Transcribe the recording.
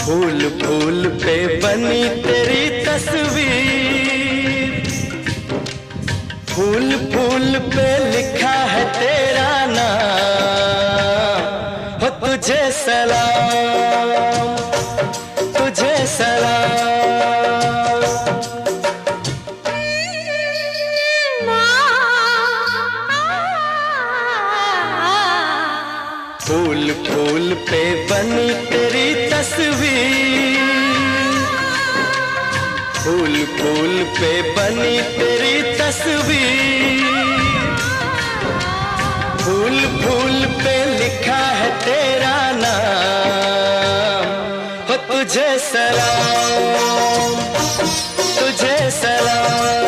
फूल फूल पे बनी तेरी तस्वीर, फूल फूल पे लिखा है तेरा नाम। हो तुझे सलाम, तुझे सलाम। फूल फूल पे बनी तेरी तस्वीर, फूल फूल पे बनी तेरी तस्वीर, फूल फूल पे लिखा है तेरा नाम। हो तुझे सलाम, तुझे सलाम।